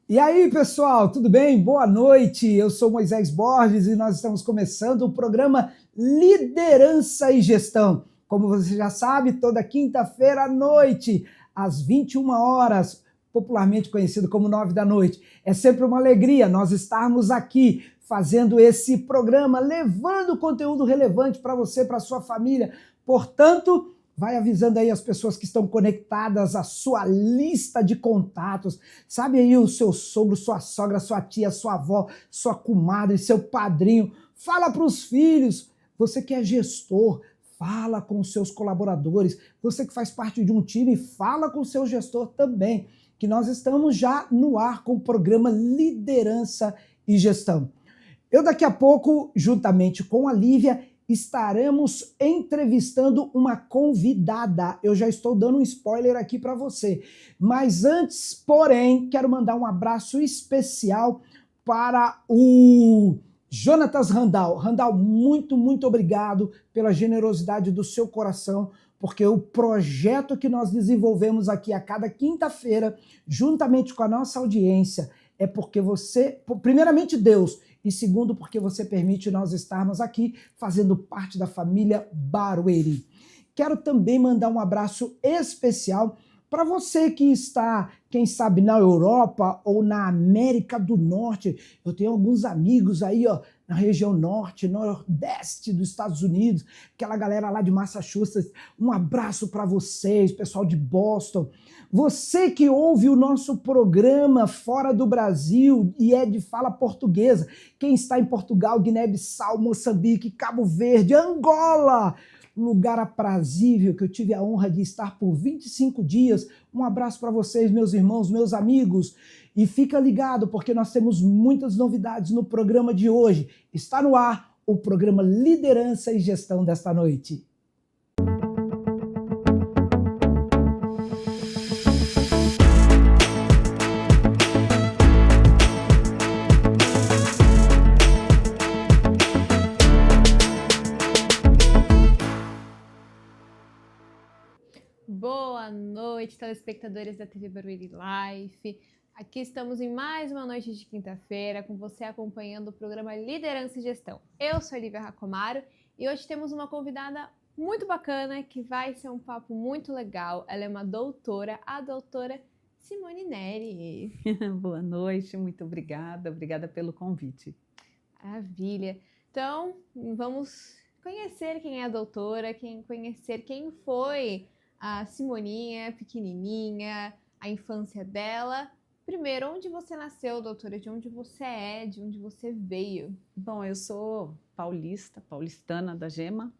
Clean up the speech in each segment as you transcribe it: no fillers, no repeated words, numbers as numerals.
E aí, pessoal, tudo bem? Boa noite. Eu sou Moisés Borges e nós estamos começando o programa Liderança e Gestão. Como você já sabe, toda quinta-feira à noite, às 21 horas, popularmente conhecido como 9 da noite. É sempre uma alegria nós estarmos aqui fazendo esse programa, levando conteúdo relevante para você, para sua família. Portanto, vai avisando aí as pessoas que estão conectadas à sua lista de contatos. Sabe aí o seu sogro, sua sogra, sua tia, sua avó, sua comadre, seu padrinho. Fala para os filhos. Você que é gestor, fala com os seus colaboradores. Você que faz parte de um time, fala com o seu gestor também. Que nós estamos já no ar com o programa Liderança e Gestão. Eu daqui a pouco, juntamente com a Lívia, estaremos entrevistando uma convidada. Eu já estou dando um spoiler aqui para você. Mas antes, porém, quero mandar um abraço especial para o Jonatas Randall. Randall, muito obrigado pela generosidade do seu coração, porque o projeto que nós desenvolvemos aqui a cada quinta-feira, juntamente com a nossa audiência, é porque você, primeiramente Deus, e segundo, porque você permite nós estarmos aqui fazendo parte da família Barueri. Quero também mandar um abraço especial para você que está, quem sabe, na Europa ou na América do Norte. Eu tenho alguns amigos aí, ó, na região norte, nordeste dos Estados Unidos, aquela galera lá de Massachusetts. Um abraço para vocês, pessoal de Boston. Você que ouve o nosso programa fora do Brasil e é de fala portuguesa, quem está em Portugal, Guiné-Bissau, Moçambique, Cabo Verde, Angola, lugar aprazível que eu tive a honra de estar por 25 dias. Um abraço para vocês, meus irmãos, meus amigos. E fica ligado, porque nós temos muitas novidades no programa de hoje. Está no ar o programa Liderança e Gestão desta noite. Boa noite, telespectadores da TV Barueri Life. Aqui estamos em mais uma noite de quinta-feira, com você acompanhando o programa Liderança e Gestão. Eu sou a Lívia Racomaro e hoje temos uma convidada muito bacana que vai ser um papo muito legal. Ela é uma doutora, a doutora Simone Neri. Boa noite, muito obrigada. Obrigada pelo convite. Maravilha. Então, vamos conhecer quem é a doutora, conhecer quem foi a Simoninha, pequenininha, a infância dela. Primeiro, onde você nasceu, doutora? De onde você é? De onde você veio? Bom, eu sou paulistana da Gema.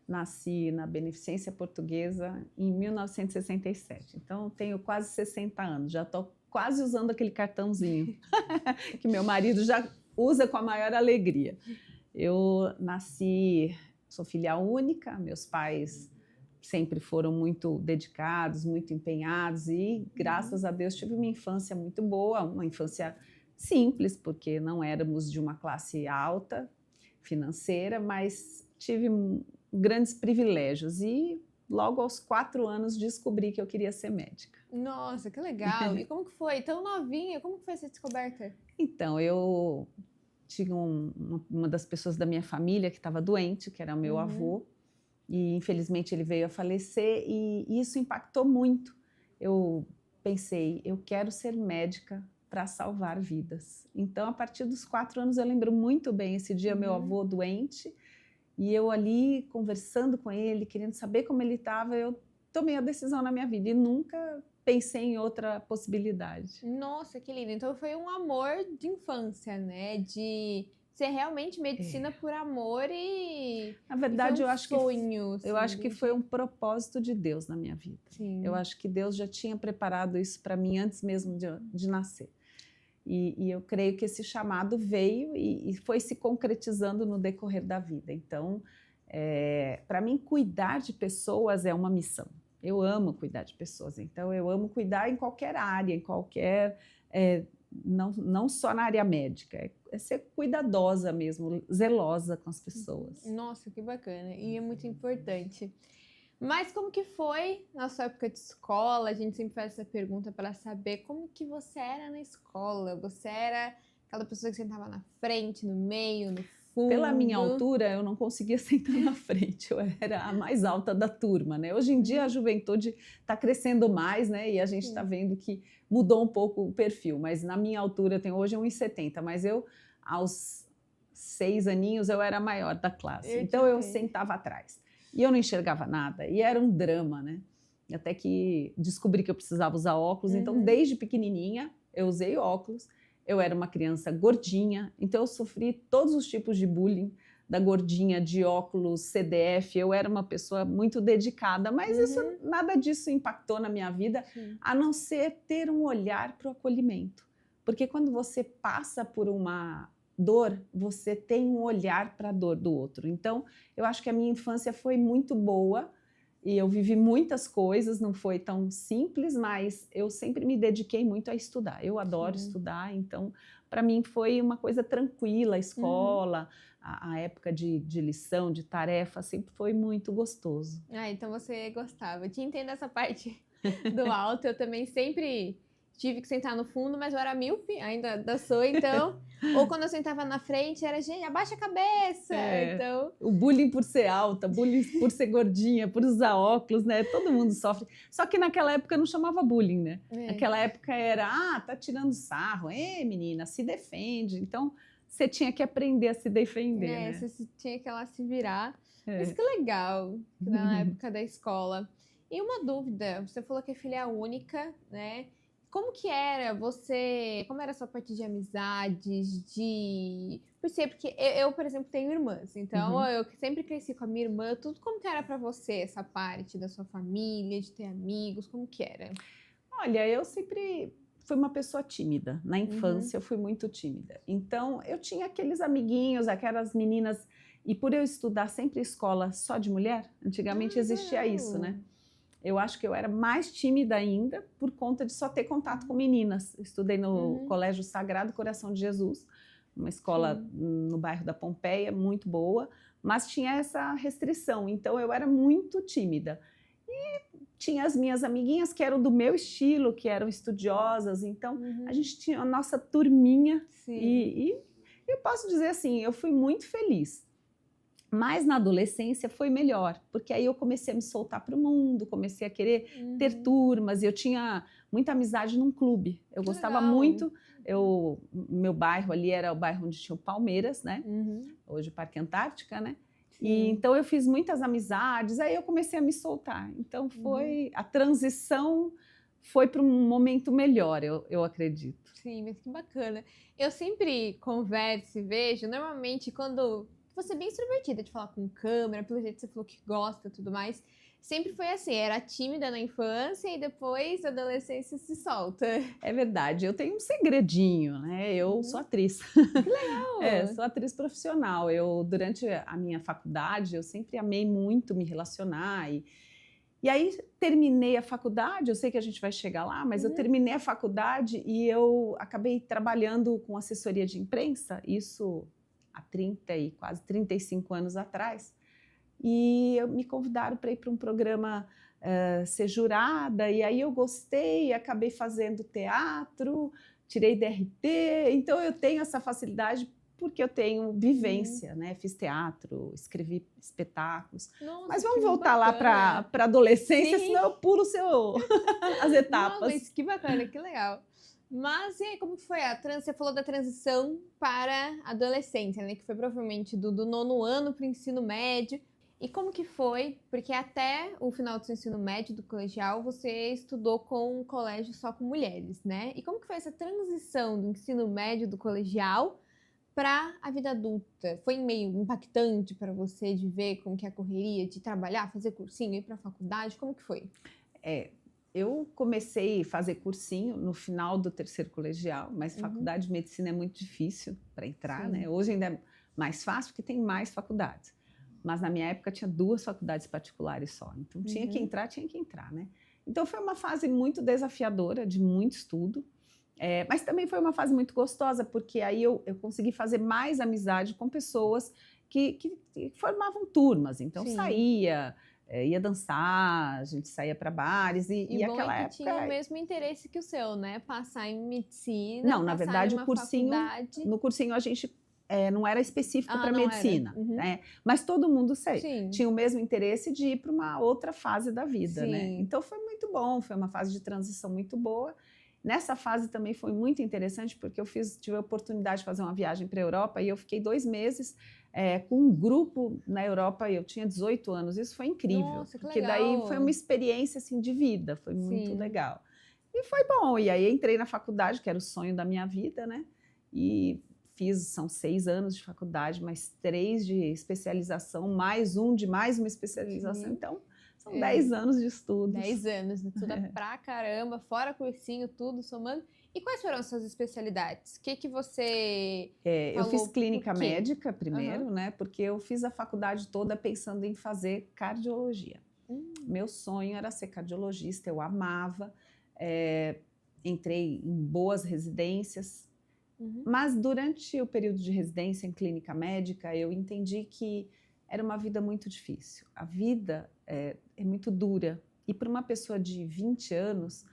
Nasci na Beneficência Portuguesa em 1967. Então, tenho quase 60 anos. Já estou quase usando aquele cartãozinho que meu marido já usa com a maior alegria. Eu nasci, sou filha única, meus pais sempre foram muito dedicados, muito empenhados e, graças a Deus, tive uma infância muito boa, uma infância simples, porque não éramos de uma classe alta financeira, mas tive grandes privilégios e logo aos 4 anos descobri que eu queria ser médica. Nossa, que legal! E como que foi? Tão novinha, como que foi essa descoberta? Então, eu tinha uma das pessoas da minha família que estava doente, que era o meu avô, e infelizmente ele veio a falecer e isso impactou muito. Eu pensei, eu quero ser médica para salvar vidas. Então, a partir dos 4 anos, eu lembro muito bem esse dia, meu avô doente, e eu ali conversando com ele, querendo saber como ele estava, eu tomei a decisão na minha vida e nunca pensei em outra possibilidade. Nossa, que lindo! Então foi um amor de infância, né? De ser realmente medicina por amor e... Na verdade, eu acho que foi um propósito de Deus na minha vida. Sim. Eu acho que Deus já tinha preparado isso para mim antes mesmo de nascer. E eu creio que esse chamado veio e foi se concretizando no decorrer da vida. Então, para mim, cuidar de pessoas é uma missão. Eu amo cuidar de pessoas, então eu amo cuidar em qualquer área, em qualquer... não só na área médica, é ser cuidadosa mesmo, zelosa com as pessoas. Nossa, que bacana, e é muito importante. Mas como que foi na sua época de escola? A gente sempre faz essa pergunta para saber como que você era na escola. Você era aquela pessoa que sentava na frente, no meio, no fundo? Pela minha altura, eu não conseguia sentar na frente, eu era a mais alta da turma, né? Hoje em dia a juventude está crescendo mais, né? E a gente está vendo que mudou um pouco o perfil, mas na minha altura, eu tenho hoje 1,70, mas eu, aos 6 aninhos, eu era a maior da classe. Então eu sentava atrás. E eu não enxergava nada, e era um drama, né? Até que descobri que eu precisava usar óculos, então desde pequenininha eu usei óculos. Eu era uma criança gordinha, então eu sofri todos os tipos de bullying, da gordinha, de óculos, CDF. Eu era uma pessoa muito dedicada, mas nada disso impactou na minha vida, a não ser ter um olhar para o acolhimento. Porque quando você passa por uma dor, você tem um olhar para a dor do outro. Então, eu acho que a minha infância foi muito boa, e eu vivi muitas coisas, não foi tão simples, mas eu sempre me dediquei muito a estudar. Eu adoro estudar, então, para mim foi uma coisa tranquila, a escola, a época de lição, de tarefa, sempre foi muito gostoso. Ah, então você gostava. Eu te entendo essa parte do alto, eu também sempre tive que sentar no fundo, mas eu era míope, ainda sou, então... Ou quando eu sentava na frente, era, gente, abaixa a cabeça, então... O bullying por ser alta, bullying por ser gordinha, por usar óculos, né? Todo mundo sofre. Só que naquela época não chamava bullying, né? Naquela época era, tá tirando sarro, menina, se defende. Então, você tinha que aprender a se defender, né? Você tinha que ir lá se virar. Mas que legal, na época da escola. E uma dúvida, você falou que é filha única, né? Como que era você, como era a sua parte de amizades, porque eu, por exemplo, tenho irmãs, então eu sempre cresci com a minha irmã, tudo. Como que era para você essa parte da sua família, de ter amigos, como que era? Olha, eu sempre fui uma pessoa tímida, na infância eu fui muito tímida, então eu tinha aqueles amiguinhos, aquelas meninas, e por eu estudar sempre escola só de mulher, antigamente existia isso, né? Eu acho que eu era mais tímida ainda por conta de só ter contato com meninas. Eu estudei no Colégio Sagrado Coração de Jesus, uma escola no bairro da Pompeia, muito boa, mas tinha essa restrição, então eu era muito tímida. E tinha as minhas amiguinhas que eram do meu estilo, que eram estudiosas, então a gente tinha a nossa turminha. E eu posso dizer assim, eu fui muito feliz. Mas na adolescência foi melhor, porque aí eu comecei a me soltar para o mundo, comecei a querer ter turmas, e eu tinha muita amizade num clube. Eu gostava muito, meu bairro ali era o bairro onde tinha o Palmeiras, né? Hoje o Parque Antártica, né? E então eu fiz muitas amizades, aí eu comecei a me soltar. Então a transição foi para um momento melhor, eu acredito. Sim, mas que bacana. Eu sempre converso e vejo, normalmente quando... Você é bem extrovertida de falar com câmera, pelo jeito que você falou que gosta e tudo mais. Sempre foi assim, era tímida na infância e depois, na adolescência, se solta. É verdade, eu tenho um segredinho, né? Eu sou atriz. Que legal! Sou atriz profissional. Durante a minha faculdade, eu sempre amei muito me relacionar. E aí, terminei a faculdade, eu sei que a gente vai chegar lá, mas eu terminei a faculdade e eu acabei trabalhando com assessoria de imprensa, isso... há 30 e quase 35 anos atrás, e me convidaram para ir para um programa ser jurada, e aí eu gostei, acabei fazendo teatro, tirei DRT, então eu tenho essa facilidade porque eu tenho vivência, né? Fiz teatro, escrevi espetáculos. Nossa, mas vamos voltar lá para a adolescência, senão eu pulo as etapas. Não, mas que bacana, que legal. Mas e aí, como que foi você falou da transição para a adolescência, né? Que foi provavelmente do 9º ano para o ensino médio. E como que foi? Porque até o final do seu ensino médio, do colegial, você estudou com um colégio só com mulheres, né? E como que foi essa transição do ensino médio, do colegial, para a vida adulta? Foi meio impactante para você de ver como que é a correria, de trabalhar, fazer cursinho, ir para a faculdade? Como que foi? Eu comecei a fazer cursinho no final do 3º colegial, mas faculdade de medicina é muito difícil para entrar, né? Hoje ainda é mais fácil porque tem mais faculdades. Mas na minha época tinha 2 faculdades particulares só, então tinha que entrar, né? Então foi uma fase muito desafiadora, de muito estudo, mas também foi uma fase muito gostosa, porque aí eu consegui fazer mais amizade com pessoas que formavam turmas, então saía, ia dançar, a gente saía para bares E bom aquela é que época... tinha o mesmo interesse que o seu, né? Passar em medicina, Não, na passar verdade, em uma o cursinho, faculdade. no cursinho a gente não era específico para não era. medicina, Uhum. né? Mas todo mundo Sim. tinha o mesmo interesse de ir para uma outra fase da vida, né? Sim. Então foi muito bom, foi uma fase de transição muito boa. Nessa fase também foi muito interessante, porque eu tive a oportunidade de fazer uma viagem para a Europa e eu fiquei 2 meses com um grupo na Europa, e eu tinha 18 anos, isso foi incrível. Nossa, que porque legal. daí foi uma experiência assim, de vida, foi muito Sim. legal. E foi bom, e aí entrei na faculdade, que era o sonho da minha vida, né? E são 6 anos de faculdade, mais 3 de especialização, mais uma especialização, Sim. Então são 10 anos de estudos. 10 anos, estuda pra caramba, fora cursinho, tudo, somando. E quais foram as suas especialidades? O que você Eu fiz clínica por quê? médica primeiro, né? Porque eu fiz a faculdade toda pensando em fazer cardiologia. Meu sonho era ser cardiologista, eu amava. Entrei em boas residências, mas durante o período de residência em clínica médica, eu entendi que era uma vida muito difícil. A vida é muito dura. E para uma pessoa de 20 anos,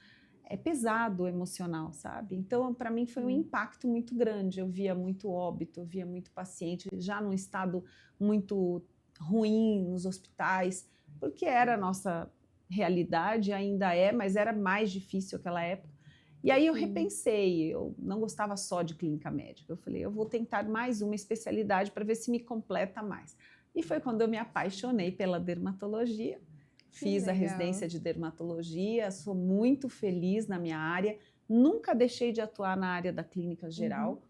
é pesado o emocional, sabe? Então, para mim, foi um impacto muito grande. Eu via muito óbito, eu via muito paciente já num estado muito ruim nos hospitais, porque era a nossa realidade, ainda mas era mais difícil aquela época. E aí eu repensei, eu não gostava só de clínica médica. Eu falei, eu vou tentar mais uma especialidade para ver se me completa mais. E foi quando eu me apaixonei pela dermatologia. Fiz a residência de dermatologia, sou muito feliz na minha área. Nunca deixei de atuar na área da clínica geral.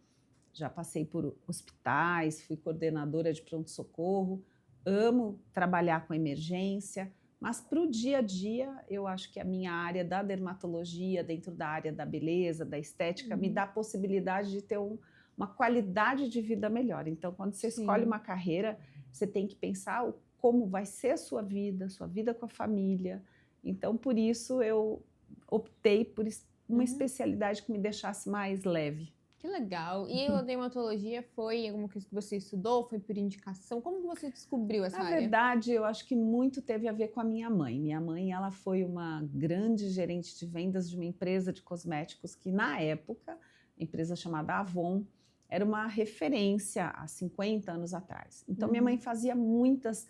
Já passei por hospitais, fui coordenadora de pronto-socorro. Amo trabalhar com emergência. Mas para o dia a dia, eu acho que a minha área da dermatologia, dentro da área da beleza, da estética, me dá a possibilidade de ter uma qualidade de vida melhor. Então, quando você escolhe uma carreira, você tem que pensar como vai ser a sua vida com a família. Então, por isso, eu optei por uma especialidade que me deixasse mais leve. Que legal. E a dermatologia foi alguma coisa que você estudou? Foi por indicação? Como você descobriu essa área? Na verdade, eu acho que muito teve a ver com a minha mãe. Minha mãe, ela foi uma grande gerente de vendas de uma empresa de cosméticos que, na época, empresa chamada Avon, era uma referência há 50 anos atrás. Então, minha mãe fazia muitos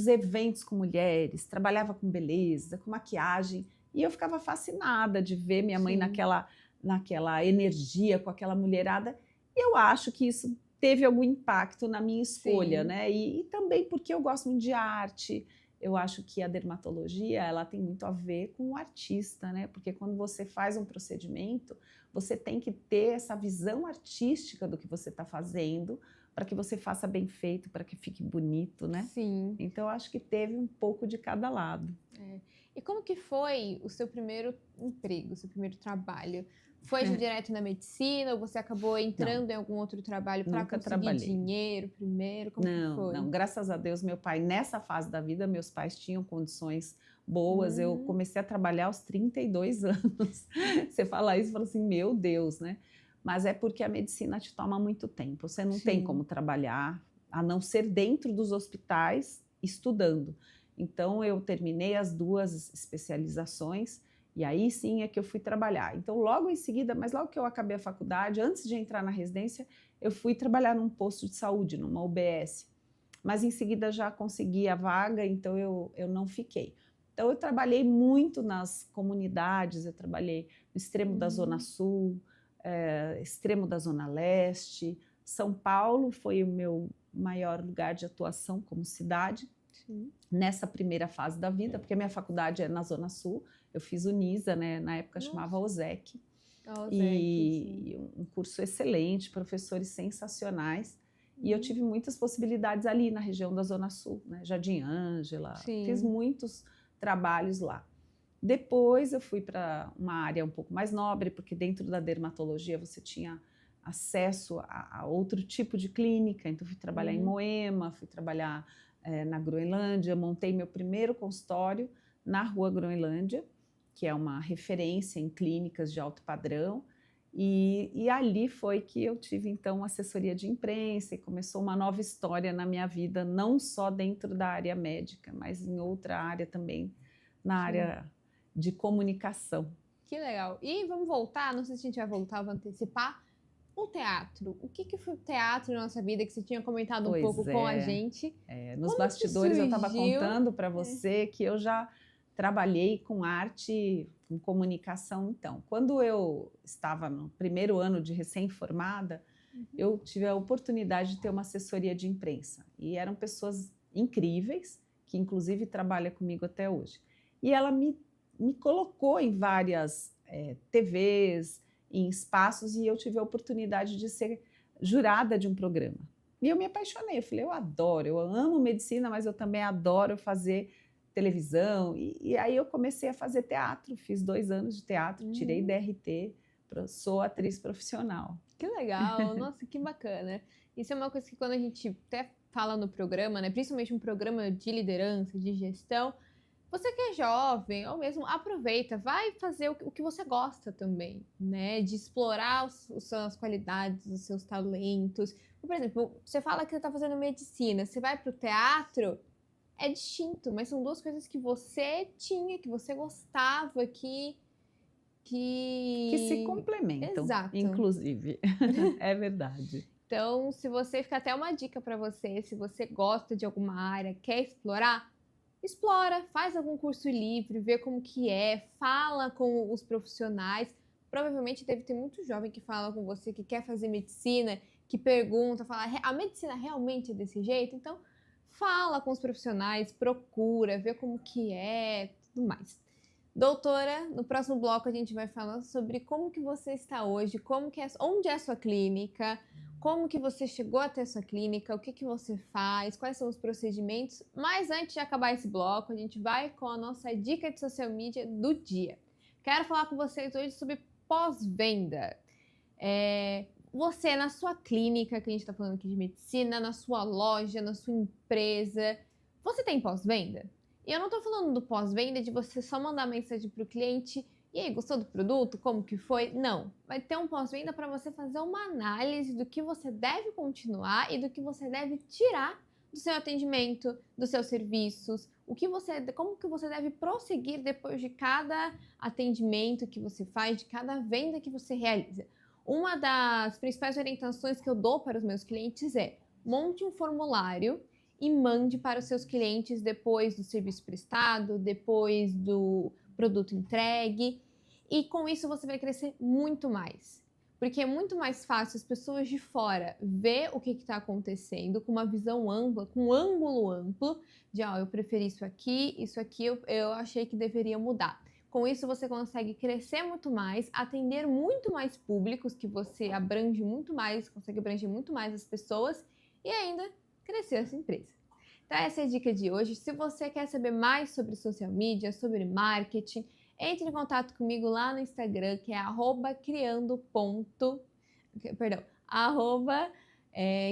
eventos com mulheres, trabalhava com beleza, com maquiagem, e eu ficava fascinada de ver minha mãe naquela energia, com aquela mulherada. Eu acho que isso teve algum impacto na minha escolha, né? E também porque eu gosto muito de arte. Eu acho que a dermatologia, ela tem muito a ver com o artista, né? Porque quando você faz um procedimento, você tem que ter essa visão artística do que você está fazendo, para que você faça bem feito, para que fique bonito, né? Sim. Então, eu acho que teve um pouco de cada lado. E como que foi o seu primeiro emprego, o seu primeiro trabalho? Foi direto na medicina ou você acabou entrando em algum outro trabalho para conseguir dinheiro primeiro? Como que foi? Não, graças a Deus, meu pai, nessa fase da vida, meus pais tinham condições boas. Eu comecei a trabalhar aos 32 anos. Você fala isso e fala assim, meu Deus, né? Mas é porque a medicina te toma muito tempo. Você não tem como trabalhar, a não ser dentro dos hospitais, estudando. Então, eu terminei as 2 especializações e aí sim é que eu fui trabalhar. Então, logo em seguida, mas logo que eu acabei a faculdade, antes de entrar na residência, eu fui trabalhar num posto de saúde, numa UBS. Mas em seguida já consegui a vaga, então eu não fiquei. Então, eu trabalhei muito nas comunidades, eu trabalhei no extremo da Zona Sul, extremo da Zona Leste. São Paulo foi o meu maior lugar de atuação como cidade. Nessa primeira fase da vida, porque a minha faculdade é na Zona Sul, eu fiz Unisa, né? Na época chamava OSEC, e um curso excelente, professores sensacionais, e eu tive muitas possibilidades ali na região da Zona Sul, né? Jardim Ângela, fiz muitos trabalhos lá. Depois eu fui para uma área um pouco mais nobre, porque dentro da dermatologia você tinha acesso a outro tipo de clínica, então fui trabalhar em Moema, fui trabalhar na Groenlândia, montei meu primeiro consultório na Rua Groenlândia, que é uma referência em clínicas de alto padrão, E ali foi que eu tive, então, assessoria de imprensa e começou uma nova história na minha vida, não só dentro da área médica, mas em outra área também, na área de comunicação. Que legal. E vamos voltar, não sei se a gente vai voltar, vou antecipar, o teatro. O que foi o teatro na nossa vida, que você tinha comentado um pouco com a gente? Nos Quando bastidores eu estava surgiu? contando para você que eu já trabalhei com arte, com comunicação. Então, quando eu estava no primeiro ano de recém-formada, eu tive a oportunidade de ter uma assessoria de imprensa. E eram pessoas incríveis, que inclusive trabalham comigo até hoje. E ela me colocou em várias TVs, em espaços, e eu tive a oportunidade de ser jurada de um programa. E eu me apaixonei, eu falei, eu amo medicina, mas eu também adoro fazer televisão. E aí eu comecei a fazer teatro, fiz 2 anos de teatro, tirei DRT, sou atriz profissional. Que legal, nossa, que bacana. Isso é uma coisa que quando a gente até fala no programa, né, principalmente um programa de liderança, de gestão, você que é jovem, ou mesmo aproveita, vai fazer o que você gosta também, né? De explorar as suas qualidades, os seus talentos. Por exemplo, você fala que você está fazendo medicina, você vai para o teatro, é distinto, mas são 2 coisas que você tinha, que você gostava, que se complementam, exato, inclusive. É verdade. Então, se você fica até uma dica para você, se você gosta de alguma área, quer explorar, explora, faz algum curso livre, vê como que é, fala com os profissionais. Provavelmente deve ter muito jovem que fala com você que quer fazer medicina, que pergunta, fala, a medicina realmente é desse jeito? Então, fala com os profissionais, procura, vê como que é, tudo mais. Doutora, no próximo bloco a gente vai falar sobre como que você está hoje, onde é a sua clínica, como que você chegou até a sua clínica, o que que você faz, quais são os procedimentos. Mas antes de acabar esse bloco, a gente vai com a nossa dica de social media do dia. Quero falar com vocês hoje sobre pós-venda. Você, na sua clínica, que a gente está falando aqui de medicina, na sua loja, na sua empresa, você tem pós-venda? E eu não estou falando do pós-venda de você só mandar mensagem para o cliente, e aí, gostou do produto? Como que foi? Não. Vai ter um pós-venda para você fazer uma análise do que você deve continuar e do que você deve tirar do seu atendimento, dos seus serviços, como que você deve prosseguir depois de cada atendimento que você faz, de cada venda que você realiza. Uma das principais orientações que eu dou para os meus clientes é: monte um formulário e mande para os seus clientes depois do serviço prestado, depois do produto entregue, e com isso você vai crescer muito mais. Porque é muito mais fácil as pessoas de fora ver o que está acontecendo com uma visão ampla, com um ângulo amplo, de eu preferi isso aqui eu achei que deveria mudar. Com isso você consegue crescer muito mais, atender muito mais públicos, que você abrange muito mais, consegue abranger muito mais as pessoas e ainda crescer essa empresa. Então essa é a dica de hoje. Se você quer saber mais sobre social media, sobre marketing, entre em contato comigo lá no Instagram, que é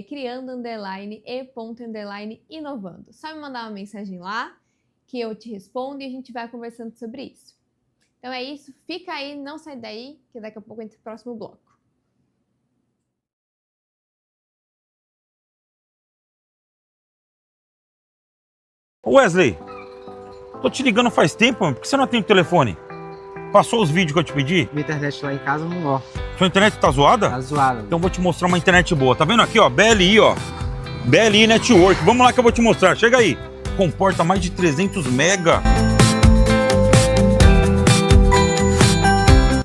criando_e.inovando. Só me mandar uma mensagem lá, que eu te respondo e a gente vai conversando sobre isso. Então é isso, fica aí, não sai daí, que daqui a pouco entra o próximo bloco. Wesley, tô te ligando faz tempo, por que você não atende o telefone? Passou os vídeos que eu te pedi? Minha internet lá em casa não gosta. Sua internet tá zoada? Tá zoada. Então eu vou te mostrar uma internet boa. Tá vendo aqui, ó? BLI, ó. BLI Network. Vamos lá que eu vou te mostrar. Chega aí. Comporta mais de 300 mega.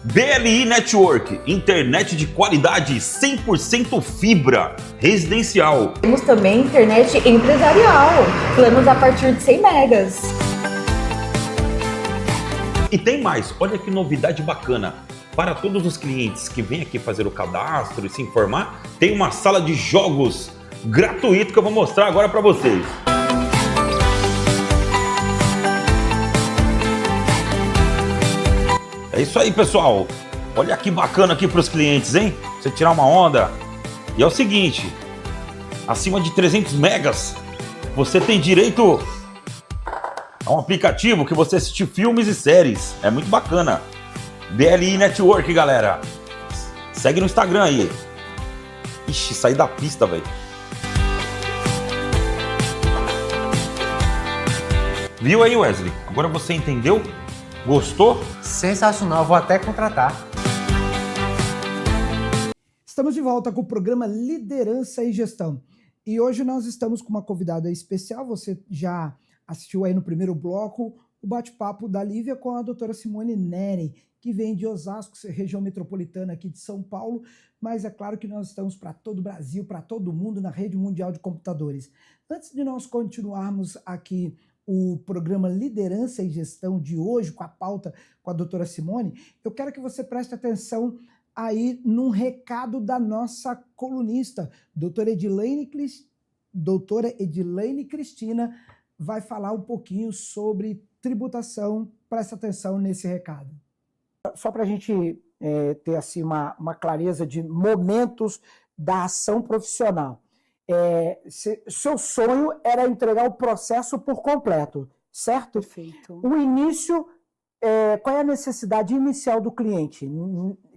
BLI Network. Internet de qualidade 100% fibra. Residencial. Temos também internet empresarial. Planos a partir de 100 megas. E tem mais, olha que novidade bacana. Para todos os clientes que vêm aqui fazer o cadastro e se informar, tem uma sala de jogos gratuito que eu vou mostrar agora para vocês. É isso aí, pessoal. Olha que bacana aqui para os clientes, hein? Você tirar uma onda. E é o seguinte, acima de 300 megas, você tem direito a um aplicativo que você assiste filmes e séries. É muito bacana. BLI Network, galera. Segue no Instagram aí. Ixi, saí da pista, velho. Viu aí, Wesley? Agora você entendeu? Gostou? Sensacional, vou até contratar. Estamos de volta com o programa Liderança e Gestão. E hoje nós estamos com uma convidada especial. Você já assistiu aí no primeiro bloco o bate-papo da Lívia com a doutora Simone Neri, que vem de Osasco, região metropolitana aqui de São Paulo, mas é claro que nós estamos para todo o Brasil, para todo mundo, na rede mundial de computadores. Antes de nós continuarmos aqui o programa Liderança e Gestão de hoje, com a pauta com a doutora Simone, eu quero que você preste atenção aí num recado da nossa colunista, doutora Edilene Cristina, vai falar um pouquinho sobre tributação. Presta atenção nesse recado. Só para a gente ter assim, uma clareza de momentos da ação profissional. Seu sonho era entregar o processo por completo, certo? Perfeito. O início, qual é a necessidade inicial do cliente?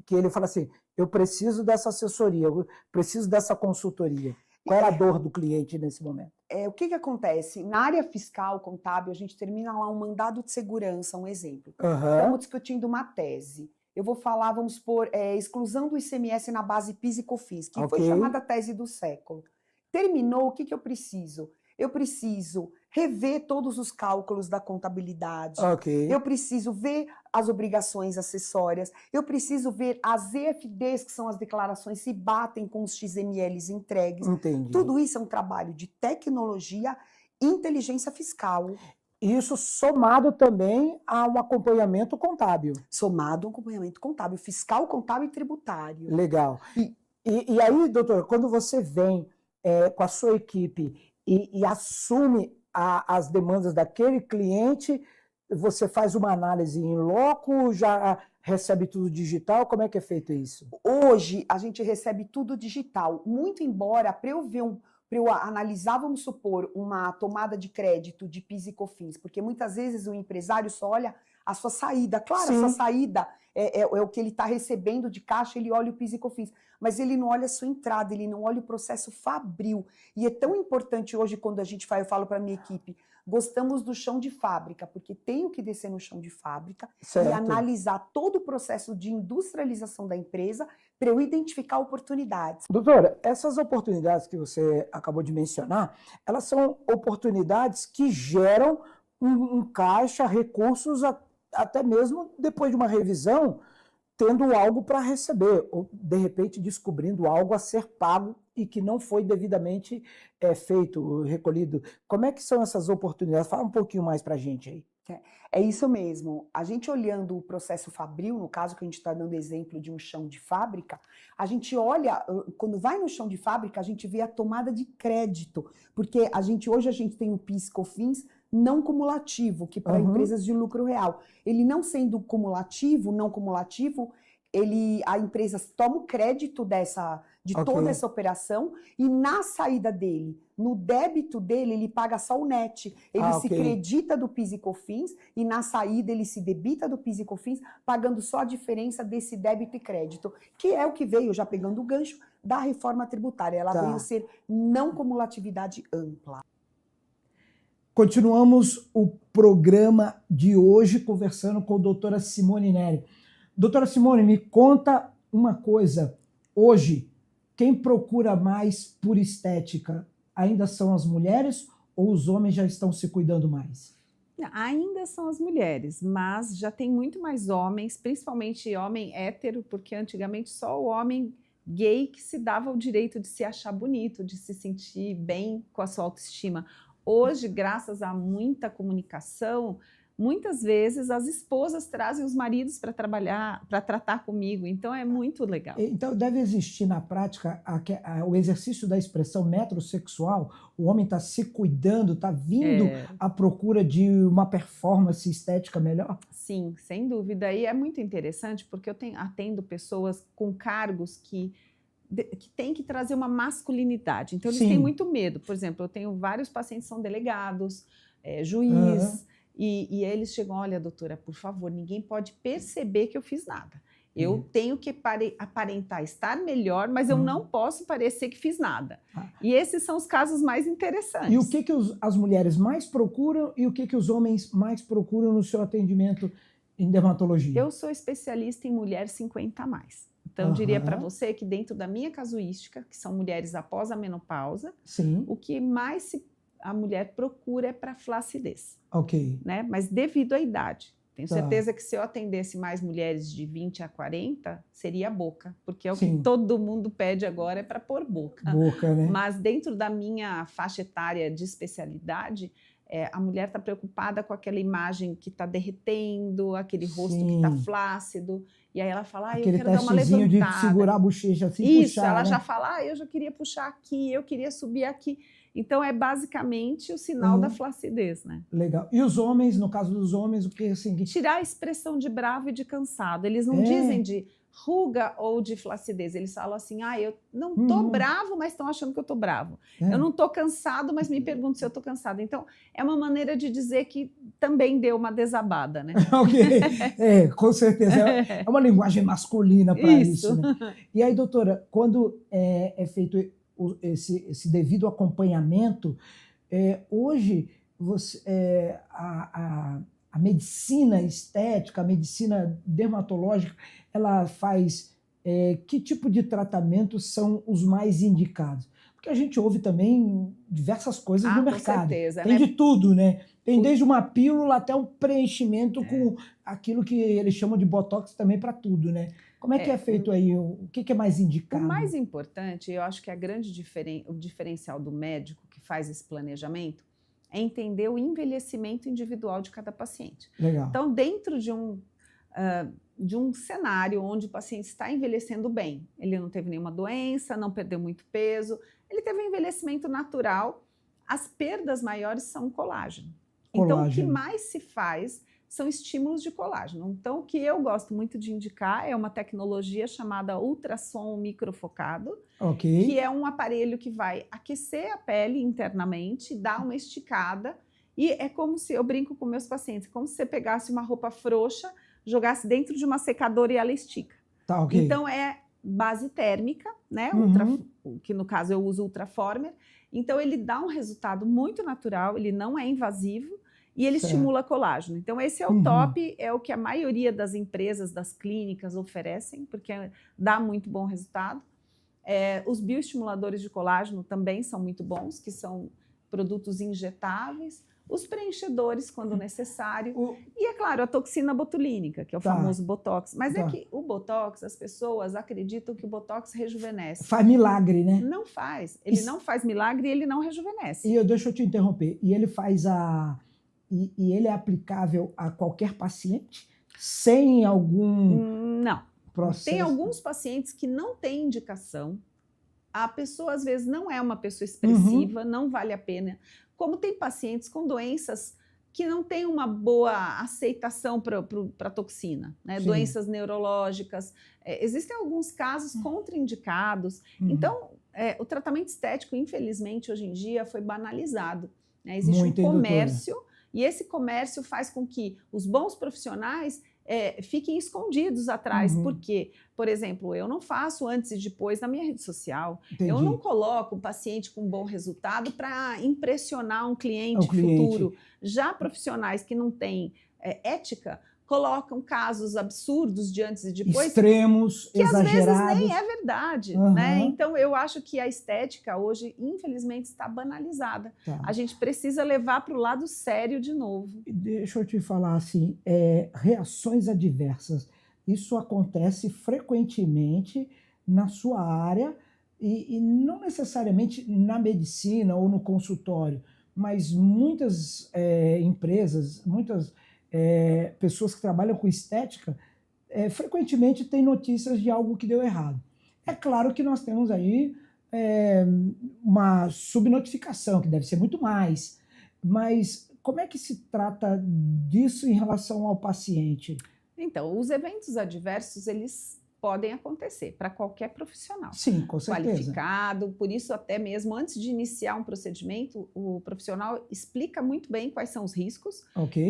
Que ele fala assim, eu preciso dessa assessoria, eu preciso dessa consultoria. Qual era a dor do cliente nesse momento? O que acontece? Na área fiscal, contábil, a gente termina lá um mandado de segurança, um exemplo. Estamos discutindo uma tese. Eu vou falar, vamos supor, exclusão do ICMS na base PIS e COFINS, que foi chamada tese do século. Terminou, o que eu preciso? Eu preciso rever todos os cálculos da contabilidade. Eu preciso ver as obrigações acessórias. Eu preciso ver as EFDs, que são as declarações, se batem com os XMLs entregues. Entendi. Tudo isso é um trabalho de tecnologia e inteligência fiscal. Isso somado também a um acompanhamento contábil. Somado a um acompanhamento contábil, fiscal, contábil e tributário. Legal. E aí, doutor, quando você vem com a sua equipe e assume as demandas daquele cliente, você faz uma análise em loco, já recebe tudo digital? Como é que é feito isso? Hoje, a gente recebe tudo digital. Muito embora, para eu analisar, vamos supor, uma tomada de crédito de PIS e COFINS, porque muitas vezes o empresário só olha a sua saída. Claro, Sim. A sua saída é o que ele está recebendo de caixa, ele olha o PIS e COFINS, mas ele não olha a sua entrada, ele não olha o processo fabril. E é tão importante hoje, quando a gente eu falo para a minha equipe, gostamos do chão de fábrica, porque tenho que descer no chão de fábrica Certo. e analisar todo o processo de industrialização da empresa para eu identificar oportunidades. Doutora, essas oportunidades que você acabou de mencionar, elas são oportunidades que geram um caixa, recursos, até mesmo depois de uma revisão, tendo algo para receber, ou de repente descobrindo algo a ser pago e que não foi devidamente feito, recolhido. Como é que são essas oportunidades? Fala um pouquinho mais para a gente aí. É isso mesmo. A gente olhando o processo fabril, no caso que a gente está dando exemplo de um chão de fábrica, a gente olha, quando vai no chão de fábrica, a gente vê a tomada de crédito, porque hoje a gente tem o PIS e COFINS não cumulativo, que para empresas de lucro real. Ele não sendo não cumulativo, a empresa toma o crédito de toda essa operação e na saída dele, no débito dele, ele paga só o net. Ele se credita do PIS e COFINS e na saída ele se debita do PIS e COFINS, pagando só a diferença desse débito e crédito, que é o que veio, já pegando o gancho, da reforma tributária. Ela veio ser não cumulatividade ampla. Continuamos o programa de hoje conversando com a doutora Simone Neri. Doutora Simone, me conta uma coisa. Hoje, quem procura mais por estética ainda são as mulheres ou os homens já estão se cuidando mais? Ainda são as mulheres, mas já tem muito mais homens, principalmente homem hétero, porque antigamente só o homem gay que se dava o direito de se achar bonito, de se sentir bem com a sua autoestima. Hoje, graças a muita comunicação, muitas vezes as esposas trazem os maridos para trabalhar, para tratar comigo, então é muito legal. Então deve existir na prática o exercício da expressão metrosexual, o homem está se cuidando, está vindo à procura de uma performance estética melhor? Sim, sem dúvida, e é muito interessante porque eu atendo pessoas com cargos que tem que trazer uma masculinidade, então eles têm muito medo. Por exemplo, eu tenho vários pacientes que são delegados, juiz, e eles chegam, olha doutora, por favor, ninguém pode perceber que eu fiz nada. Eu tenho que aparentar estar melhor, mas eu não posso parecer que fiz nada. E esses são os casos mais interessantes. E o que as mulheres mais procuram e o que os homens mais procuram no seu atendimento em dermatologia? Eu sou especialista em mulher 50 a mais. Então, eu diria para você que dentro da minha casuística, que são mulheres após a menopausa, Sim. o que mais a mulher procura é para flacidez. Ok. Né? Mas devido à idade. Tenho certeza que se eu atendesse mais mulheres de 20 a 40, seria a boca, porque é o que todo mundo pede agora, é para pôr boca. Boca, né? Mas dentro da minha faixa etária de especialidade, a mulher está preocupada com aquela imagem que está derretendo, aquele rosto que está flácido, e aí ela fala, eu quero dar uma levantada. De segurar a bochecha assim, Isso, puxar, ela né? já fala, eu já queria puxar aqui, eu queria subir aqui. Então, é basicamente o sinal da flacidez, né? Legal. E os homens, no caso dos homens, o que assim? Tirar a expressão de bravo e de cansado. Eles não dizem de ruga ou de flacidez. Eles falam assim, eu não tô bravo, mas estão achando que eu tô bravo. Eu não tô cansado, mas me perguntam se eu tô cansado. Então, é uma maneira de dizer que também deu uma desabada, né? Ok. Com certeza. É uma linguagem masculina para isso, né? E aí, doutora, quando é feito esse devido acompanhamento, hoje a medicina estética, a medicina dermatológica, ela faz que tipo de tratamentos são os mais indicados? Porque a gente ouve também diversas coisas no mercado. Com certeza, tem de tudo, né? Tem desde uma pílula até um preenchimento com aquilo que eles chamam de botox também para tudo, né? Como é que é feito aí? O que é mais indicado? O mais importante, eu acho que o diferencial do médico que faz esse planejamento é entender o envelhecimento individual de cada paciente. Legal. Então, dentro de um cenário onde o paciente está envelhecendo bem, ele não teve nenhuma doença, não perdeu muito peso, ele teve um envelhecimento natural, as perdas maiores são colágeno. Então, o que mais se faz são estímulos de colágeno. Então, o que eu gosto muito de indicar é uma tecnologia chamada ultrassom microfocado, que é um aparelho que vai aquecer a pele internamente, dar uma esticada, e é como se, eu brinco com meus pacientes, como se você pegasse uma roupa frouxa, jogasse dentro de uma secadora e ela estica. Então, é base térmica, né? Que no caso eu uso Ultraformer. Então, ele dá um resultado muito natural, ele não é invasivo, e ele estimula colágeno. Então, esse é o top, é o que a maioria das empresas, das clínicas oferecem, porque dá muito bom resultado. Os bioestimuladores de colágeno também são muito bons, que são produtos injetáveis. Os preenchedores, quando necessário. E, é claro, a toxina botulínica, que é o famoso Botox. Mas é que o Botox, as pessoas acreditam que o Botox rejuvenesce. Faz milagre, né? Não faz. Ele não faz milagre e ele não rejuvenesce. E deixa eu te interromper. E ele faz E ele é aplicável a qualquer paciente? Sem algum processo? Tem alguns pacientes que não têm indicação. A pessoa, às vezes, não é uma pessoa expressiva, não vale a pena. Como tem pacientes com doenças que não têm uma boa aceitação para a toxina, né? Doenças neurológicas. Existem alguns casos contraindicados. Então, o tratamento estético, infelizmente, hoje em dia, foi banalizado, né? Existe um comércio, e esse comércio faz com que os bons profissionais fiquem escondidos atrás. Porque, por exemplo, eu não faço antes e depois na minha rede social. Eu não coloco um paciente com bom resultado para impressionar um cliente futuro. Já profissionais que não têm ética colocam casos absurdos de antes e depois. Extremos, que exagerados. Às vezes nem é verdade. Né? Então, eu acho que a estética hoje, infelizmente, está banalizada. A gente precisa levar para o lado sério de novo. Deixa eu te falar assim, reações adversas. Isso acontece frequentemente na sua área e não necessariamente na medicina ou no consultório, mas muitas empresas, muitas pessoas que trabalham com estética, frequentemente têm notícias de algo que deu errado. É claro que nós temos aí uma subnotificação, que deve ser muito mais, mas como é que se trata disso em relação ao paciente? Então, os eventos adversos, eles podem acontecer para qualquer profissional. Sim, com certeza. Qualificado, por isso até mesmo antes de iniciar um procedimento, o profissional explica muito bem quais são os riscos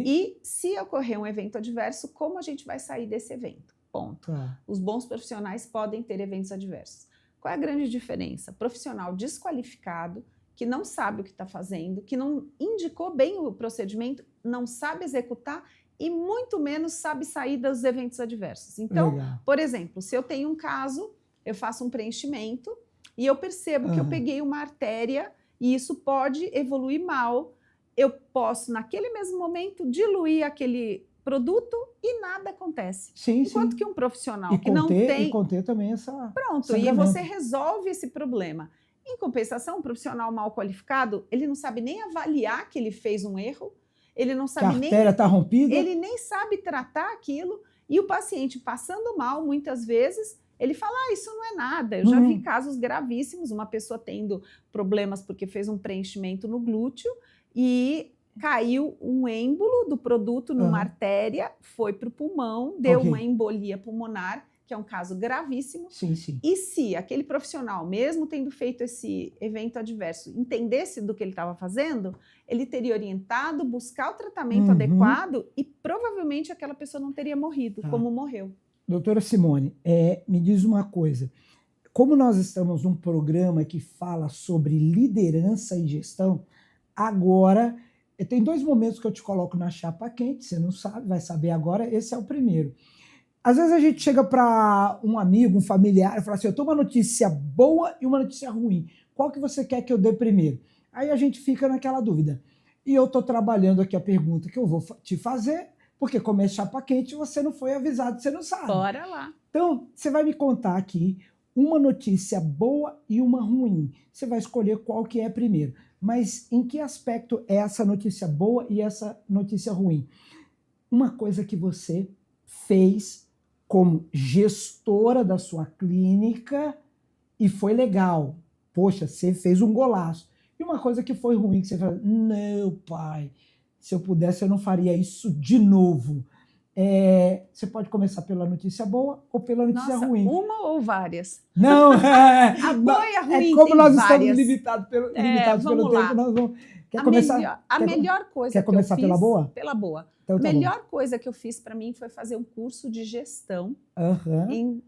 e se ocorrer um evento adverso, como a gente vai sair desse evento. ponto. Tá. Os bons profissionais podem ter eventos adversos. Qual é a grande diferença? Profissional desqualificado, que não sabe o que está fazendo, que não indicou bem o procedimento, não sabe executar e muito menos sabe sair dos eventos adversos. Então, Legal. por exemplo, se eu tenho um caso, eu faço um preenchimento e eu percebo que eu peguei uma artéria e isso pode evoluir mal, eu posso, naquele mesmo momento, diluir aquele produto e nada acontece. Sim, Enquanto sim. que um profissional E que não conter, tem... e conter também essa... Pronto, e sangramento. você resolve esse problema. Em compensação, um profissional mal qualificado, ele não sabe nem avaliar que ele fez um erro, ele não Que a sabe nem... artéria está rompida. Ele nem sabe tratar aquilo, e o paciente passando mal, muitas vezes, ele fala, isso não é nada. Eu já vi casos gravíssimos, uma pessoa tendo problemas porque fez um preenchimento no glúteo e caiu um êmbolo do produto numa artéria, foi para o pulmão, deu uma embolia pulmonar, que é um caso gravíssimo. Sim, sim. E se aquele profissional, mesmo tendo feito esse evento adverso, entendesse do que ele estava fazendo, ele teria orientado, buscar o tratamento adequado e provavelmente aquela pessoa não teria morrido, como morreu. Doutora Simone, me diz uma coisa. Como nós estamos num programa que fala sobre liderança e gestão, agora tem 2 momentos que eu te coloco na chapa quente, você não sabe, vai saber agora, esse é o primeiro. Às vezes a gente chega para um amigo, um familiar, e fala assim, eu tenho uma notícia boa e uma notícia ruim. Qual que você quer que eu dê primeiro? Aí a gente fica naquela dúvida. E eu estou trabalhando aqui a pergunta que eu vou te fazer, porque como é chapa quente, você não foi avisado, você não sabe. Bora lá. Então, você vai me contar aqui uma notícia boa e uma ruim. Você vai escolher qual que é primeiro. Mas em que aspecto é essa notícia boa e essa notícia ruim? Uma coisa que você fez como gestora da sua clínica e foi legal. Poxa, você fez um golaço. E uma coisa que foi ruim, que você fala, não, pai, se eu pudesse eu não faria isso de novo. Você pode começar pela notícia boa ou pela notícia ruim. Uma ou várias? Não, a boa e a ruim como tem nós várias. Estamos limitados pelo tempo, nós vamos... Melhor coisa quer começar que eu fiz, pela boa? Pela boa. Então, A melhor coisa que eu fiz para mim foi fazer um curso de gestão em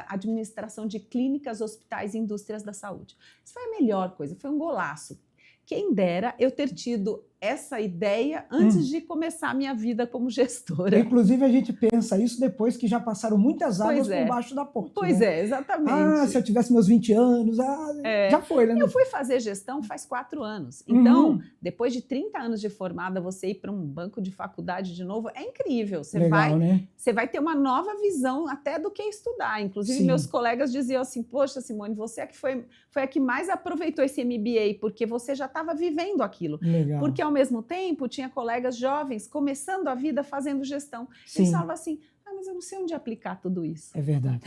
administração de clínicas, hospitais e indústrias da saúde. Isso foi a melhor coisa, foi um golaço. Quem dera eu ter tido essa ideia antes de começar a minha vida como gestora. Inclusive, a gente pensa isso depois que já passaram muitas águas por baixo da ponte. Pois né? Exatamente. Se eu tivesse meus 20 anos, já foi, né? Eu fui fazer gestão faz 4 anos. Então, depois de 30 anos de formada, você ir para um banco de faculdade de novo, é incrível. Você vai ter uma nova visão até do que estudar. Inclusive, meus colegas diziam assim, poxa, Simone, você é que foi a que mais aproveitou esse MBA, porque você já estava vivendo aquilo. Legal. Porque, ao mesmo tempo, tinha colegas jovens começando a vida fazendo gestão. Eles falavam assim, mas eu não sei onde aplicar tudo isso. É verdade.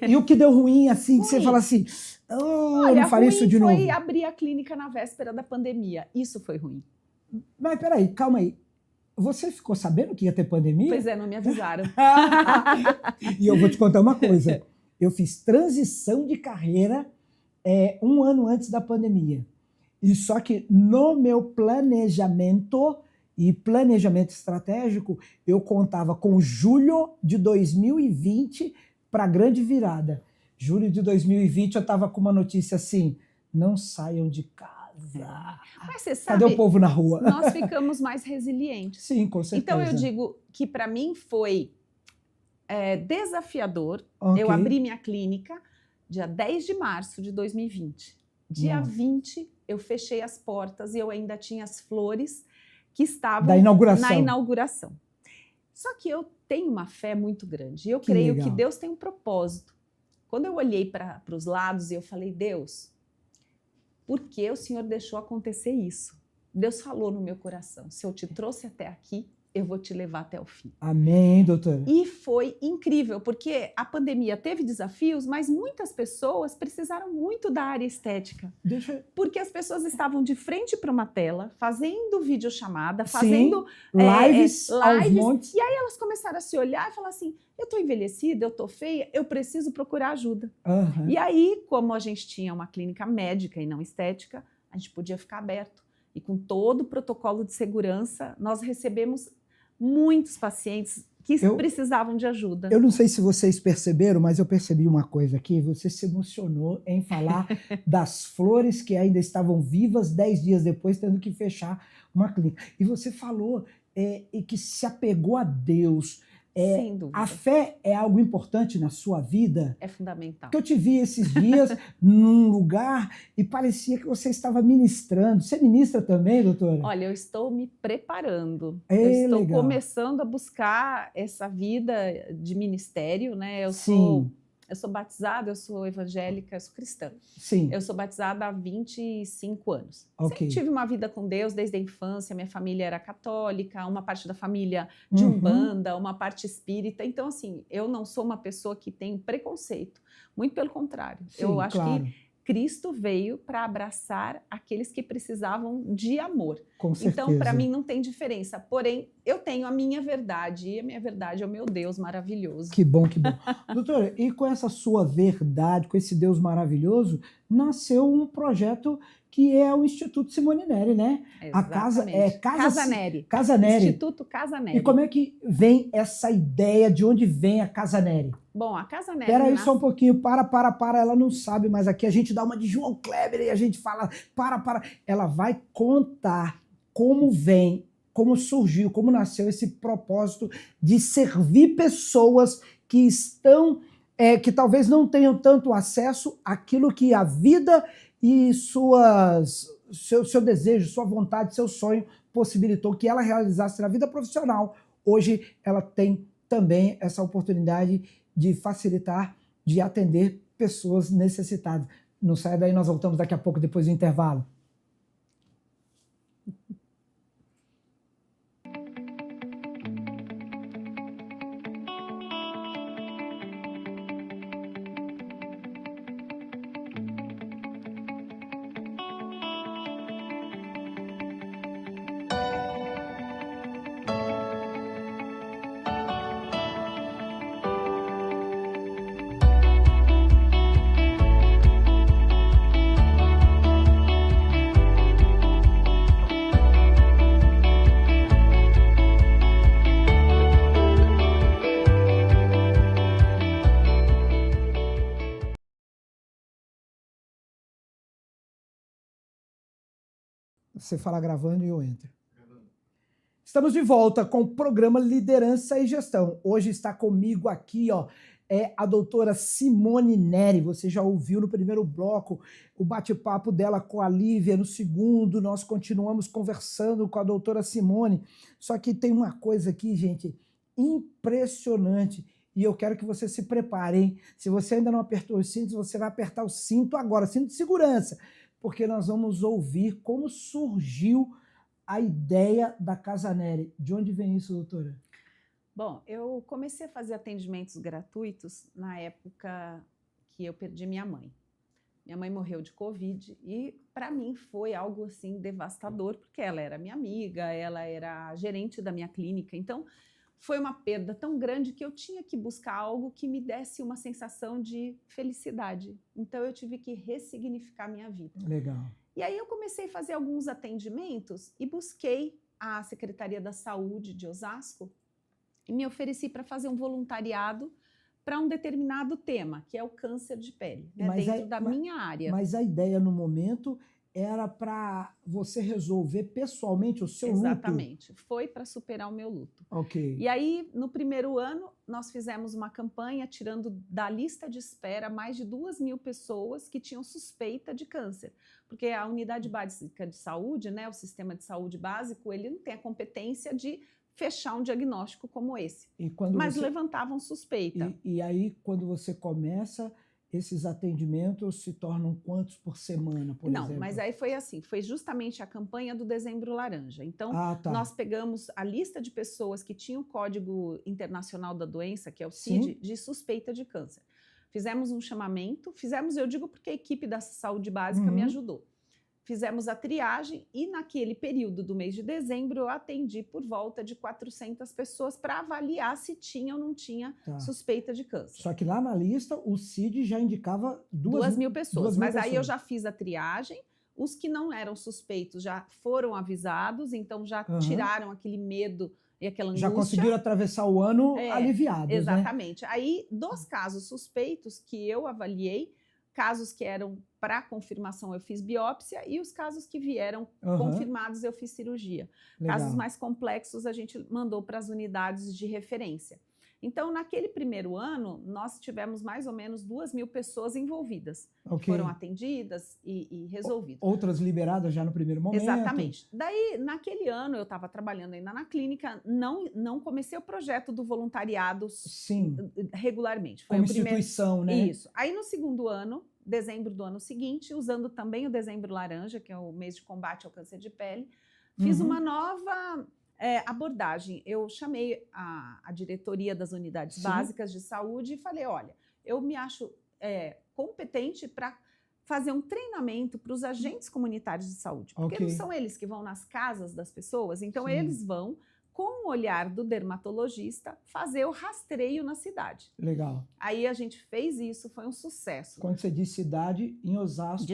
E o que deu ruim, assim, que você fala assim, eu não faria isso de novo? Foi abrir a clínica na véspera da pandemia. Isso foi ruim. Mas peraí, calma aí. Você ficou sabendo que ia ter pandemia? Pois é, não me avisaram. E eu vou te contar uma coisa. Eu fiz transição de carreira 1 ano antes da pandemia. E só que no meu planejamento e planejamento estratégico, eu contava com julho de 2020 para a grande virada. Julho de 2020 eu estava com uma notícia assim, não saiam de casa. Mas você sabe, cadê o povo na rua? Nós ficamos mais resilientes. Sim, com certeza. Então eu digo que para mim foi desafiador. Eu abri minha clínica dia 10 de março de 2020. Dia 20 eu fechei as portas e eu ainda tinha as flores que estavam na inauguração. Só que eu tenho uma fé muito grande. Eu creio que Deus tem um propósito. Quando eu olhei para os lados e eu falei, Deus, por que o Senhor deixou acontecer isso? Deus falou no meu coração, se eu te trouxe até aqui, eu vou te levar até o fim. Amém, doutora. E foi incrível, porque a pandemia teve desafios, mas muitas pessoas precisaram muito da área estética. Porque as pessoas estavam de frente para uma tela, fazendo videochamada, fazendo lives aos montes. E aí elas começaram a se olhar e falar assim, eu estou envelhecida, eu estou feia, eu preciso procurar ajuda. E aí, como a gente tinha uma clínica médica e não estética, a gente podia ficar aberto. E com todo o protocolo de segurança, nós recebemos muitos pacientes que Eu- precisavam de ajuda. Eu não sei se vocês perceberam, mas eu percebi uma coisa aqui. Você se emocionou em falar das flores que ainda estavam vivas 10 dias depois, tendo que fechar uma clínica. E você falou e que se apegou a Deus. Sem dúvida. A fé é algo importante na sua vida? É fundamental. Porque eu te vi esses dias num lugar e parecia que você estava ministrando. Você ministra também, doutora? Olha, eu estou me preparando. É, Eu estou legal. começando a buscar essa vida de ministério, né? Eu Sim, sou batizada, eu sou evangélica, eu sou cristã. sim. Eu sou batizada há 25 anos. Ok. Sempre tive uma vida com Deus desde a infância. Minha família era católica, uma parte da família de Uhum. Umbanda, uma parte espírita. Então, assim, eu não sou uma pessoa que tem preconceito. Muito pelo contrário. Sim, Eu acho claro. que Cristo veio para abraçar aqueles que precisavam de amor. Com certeza. Então, para mim, não tem diferença. Porém, eu tenho a minha verdade, e a minha verdade é o meu Deus maravilhoso. Que bom, que bom. Doutora, e com essa sua verdade, com esse Deus maravilhoso, nasceu um projeto que é o Instituto Simone Neri, né? A casa é Casa Neri. Casa Neri. Instituto Casa Neri. E como é que vem essa ideia? De onde vem a Casa Neri? Bom, a Casa Neri Espera aí nasce- só um pouquinho, para, ela não sabe, mas aqui a gente dá uma de João Kleber e a gente fala, para. Ela vai contar como vem, como surgiu, como nasceu esse propósito de servir pessoas que estão, que talvez não tenham tanto acesso àquilo que a vida e seu desejo, sua vontade, seu sonho possibilitou que ela realizasse na vida profissional. Hoje ela tem também essa oportunidade de facilitar, de atender pessoas necessitadas. Não sai daí, nós voltamos daqui a pouco, depois do intervalo. Você fala gravando e eu entro. Estamos de volta com o programa Liderança e Gestão. Hoje está comigo aqui, a doutora Simone Neri. Você já ouviu no primeiro bloco o bate-papo dela com a Lívia. No segundo, nós continuamos conversando com a doutora Simone. Só que tem uma coisa aqui, gente, impressionante. E eu quero que você se prepare, hein? Se você ainda não apertou os cintos, você vai apertar o cinto agora, cinto de segurança, porque nós vamos ouvir como surgiu a ideia da Casa Neri. De onde vem isso, doutora? Bom, eu comecei a fazer atendimentos gratuitos na época que eu perdi minha mãe. Minha mãe morreu de Covid e, para mim, foi algo assim devastador, porque ela era minha amiga, ela era a gerente da minha clínica. Então, foi uma perda tão grande que eu tinha que buscar algo que me desse uma sensação de felicidade. Então, eu tive que ressignificar minha vida. Legal. E aí eu comecei a fazer alguns atendimentos e busquei a Secretaria da Saúde de Osasco e me ofereci para fazer um voluntariado para um determinado tema, que é o câncer de pele, né, dentro da minha área. Mas a ideia no momento era para você resolver pessoalmente o seu luto? Exatamente, foi para superar o meu luto. Ok. E aí, no primeiro ano, nós fizemos uma campanha tirando da lista de espera mais de 2.000 pessoas que tinham suspeita de câncer. Porque a unidade básica de saúde, né, o sistema de saúde básico, ele não tem a competência de fechar um diagnóstico como esse. Mas levantavam suspeita. E aí, quando você começa, esses atendimentos se tornam quantos por semana, por exemplo? Não, mas aí foi assim, foi justamente a campanha do Dezembro Laranja. Então, nós pegamos a lista de pessoas que tinham o Código Internacional da Doença, que é o CID, de suspeita de câncer. Fizemos um chamamento, eu digo porque a equipe da saúde básica me ajudou. Fizemos a triagem e naquele período do mês de dezembro eu atendi por volta de 400 pessoas para avaliar se tinha ou não tinha suspeita de câncer. Só que lá na lista o CID já indicava 2.000 pessoas, mas aí eu pessoas. já fiz a triagem, os que não eram suspeitos já foram avisados, então já tiraram aquele medo e aquela Já angústia. conseguiram atravessar o ano aliviados, né? Exatamente. Aí, dos casos suspeitos que eu avaliei, casos que eram para confirmação, eu fiz biópsia, e os casos que vieram confirmados, eu fiz cirurgia. Legal. Casos mais complexos, a gente mandou para as unidades de referência. Então, naquele primeiro ano, nós tivemos mais ou menos 2.000 pessoas envolvidas, que foram atendidas e resolvidas. Outras liberadas já no primeiro momento. Exatamente. Daí, naquele ano, eu estava trabalhando ainda na clínica, não comecei o projeto do voluntariado regularmente. Foi como o primeiro... instituição, né? Isso. Aí, no segundo ano, dezembro do ano seguinte, usando também o Dezembro Laranja, que é o mês de combate ao câncer de pele, fiz uma nova abordagem. Eu chamei a diretoria das unidades básicas de saúde e falei, olha, eu me acho competente para fazer um treinamento para os agentes comunitários de saúde, porque não são eles que vão nas casas das pessoas, então eles vão, com o olhar do dermatologista, fazer o rastreio na cidade. Legal. Aí a gente fez isso, foi um sucesso. Quando você diz cidade, em Osasco...